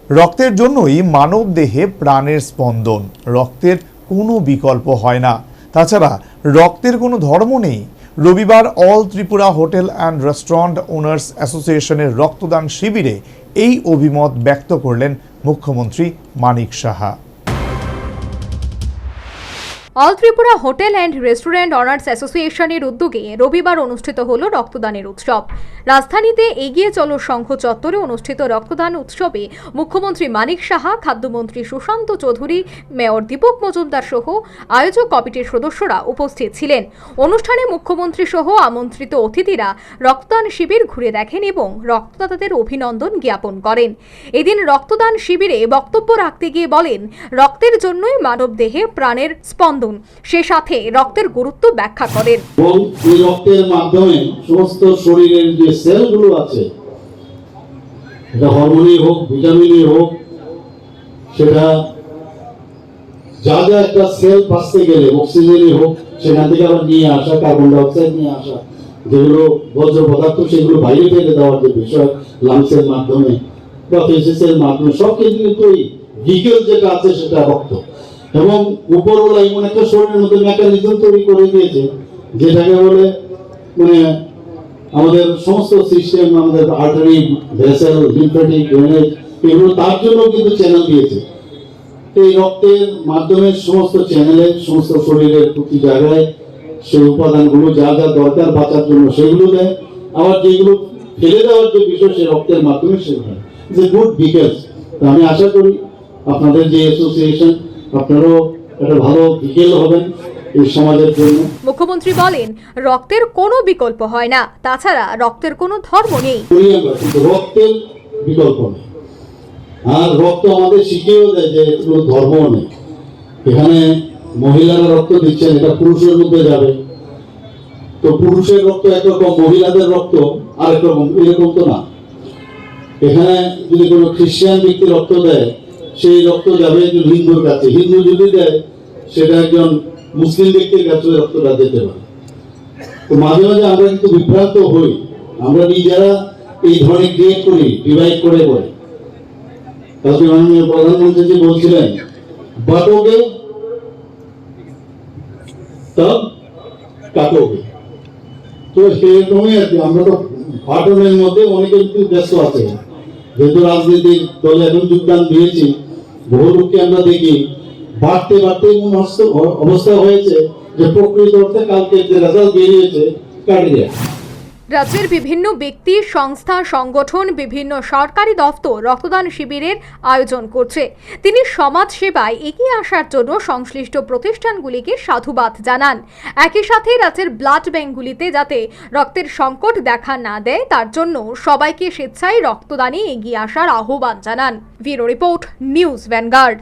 রক্তের জন্যই মানব দেহে প্রাণের স্পন্দন। রক্তের কোনো বিকল্প হয় না। তাছাড়া রক্তের কোনো ধর্ম নেই। রবিবার all Tripura hotel and restaurant owners অ্যাসোসিয়েশনের রক্তদান শিবিরে এই অভিমত ব্যক্ত করলেন মুখ্যমন্ত্রী Manik Saha. All Tripura hotel and restaurant owners অ্যাসোসিয়েশনের উদ্যোগে রবিবার অনুষ্ঠিত হল রক্তদানের উৎসব। রাজধানীতে এগিয়ে চলো সংঘ চত্বরে অনুষ্ঠিত রক্তদান উৎসবে মুখ্যমন্ত্রী মানিক সাহা, খাদ্যমন্ত্রী সুশান্ত চৌধুরী, মেয়র দীপক মজুমদার সহ আয়োজক কমিটির সদস্যরা উপস্থিত ছিলেন। অনুষ্ঠানে মুখ্যমন্ত্রী সহ আমন্ত্রিত অতিথিরা রক্তদান শিবির ঘুরে দেখেন এবং রক্তদাতাদের অভিনন্দন জ্ঞাপন করেন। এদিন রক্তদান শিবিরে বক্তব্য রাখতে গিয়ে বলেন, রক্তের জন্যই মানব দেহে প্রাণের স্পন্দন। সে সাথে রক্তের গুরুত্ব ব্যাখ্যা করেন। এই রক্তের মাধ্যমে সমস্ত শরীরের যে সেলগুলো আছে, এটা হরমোনই হোক, ভিটামিনই হোক, সেটা যা যা একটা সেল বাঁচতে গেলে অক্সিজেনই হোক, সেখান থেকে আবার নিয়ে আসা কার্বন ডাই অক্সাইড নিয়ে আসা, যেগুলো বর্জ্য পদার্থ সেগুলো বাইরে ফেলে দেওয়ার যে বিষয় লাংসের মাধ্যমে বা ফেসেসের মাধ্যমে সব কিন্তু এই ভিকেল যেটা আছে সেটা রক্ত। এবং উপরওয়ালা এমন একটা শরীরের মধ্যে মেকানিজম তৈরি করে দিয়েছে যেটাকে বলে আমাদের সমস্ত সিস্টেম, আমাদের আর্টারি, ভেসেল, লিম্ফ্যাটিক, ড্রেনেজ, এগুলো তার জন্য কিন্তু চ্যানেল দিয়েছে। এই রক্তের মাধ্যমে সমস্ত চ্যানেলের সমস্ত শরীরের প্রতি জায়গায় সেই উপাদানগুলো যা যা দরকার বাঁচার জন্য সেগুলো দেয়। আবার যেগুলো ফেলে দেওয়ার যে বিষয় সে রক্তের মাধ্যমে সেগুলো যে গুড ডিটেলস। আমি আশা করি আপনাদের যে অ্যাসোসিয়েশন, আপনারাও একটা ভালো বিকেল হবেন এই সমাজের জন্য। মুখ্যমন্ত্রী বলেন, রক্তের কোনো বিকল্প হয় না। তাছাড়া রক্তের কোনো ধর্ম নেই। কিন্তু রক্তের বিকল্প নেই। আর রক্ত আমাদের শিখিয়েও দেয় যে কোনো ধর্ম নেই। এখানে মহিলারা রক্ত দিচ্ছেন, এটা পুরুষের মধ্যে যাবে, তো পুরুষের রক্ত একরকম, মহিলাদের রক্ত আরেক রকম, এরকম তো না। এখানে যদি কোনো খ্রিস্টান ব্যক্তি রক্ত দেয়, সেই রক্ত যাবে একজন হিন্দুর কাছে। হিন্দু যদি দেয়, সেটা একজন মুসলিম ব্যক্তির কাছে রক্তটা যেতে পারে। তো মাঝে মাঝে আমরা কিন্তু বিভ্রান্ত হই, আমরা নিজেরা এই ধরনের ক্রিয়েট করি, ডিভাইড করে করে। তাহলে মাননীয় প্রধানমন্ত্রী বলছিলেন, বাটোগে তব কাটোগে। তো সেরকমই আর কি, আমরা তো বাটনের মধ্যে অনেকে কিন্তু ব্যস্ত আছে। যেহেতু রাজনীতির দলে এখন যোগদান দিয়েছি, বহু লোককে আমরা দেখি বাড়তে বাড়তে এমন অবস্থা হয়েছে যে প্রকৃত অর্থে কালকে যে রেজাল্ট বেরিয়েছে কাটে যায়। রাজ্যের বিভিন্ন ব্যক্তি, সংস্থা, সংগঠন, বিভিন্ন সরকারি দপ্তর রক্তদান শিবিরের আয়োজন করছে। তিনি সমাজ সেবায় এগিয়ে আসার জন্য সংশ্লিষ্ট প্রতিষ্ঠানগুলিকে সাধুবাদ জানান। একই সাথে রাজ্যের ব্লাড ব্যাঙ্কগুলিতে যাতে রক্তের সংকট দেখা না দেয়, তার জন্য সবাইকে স্বেচ্ছায় রক্তদানে এগিয়ে আসার আহ্বান জানান। Bureau report, news vanguard.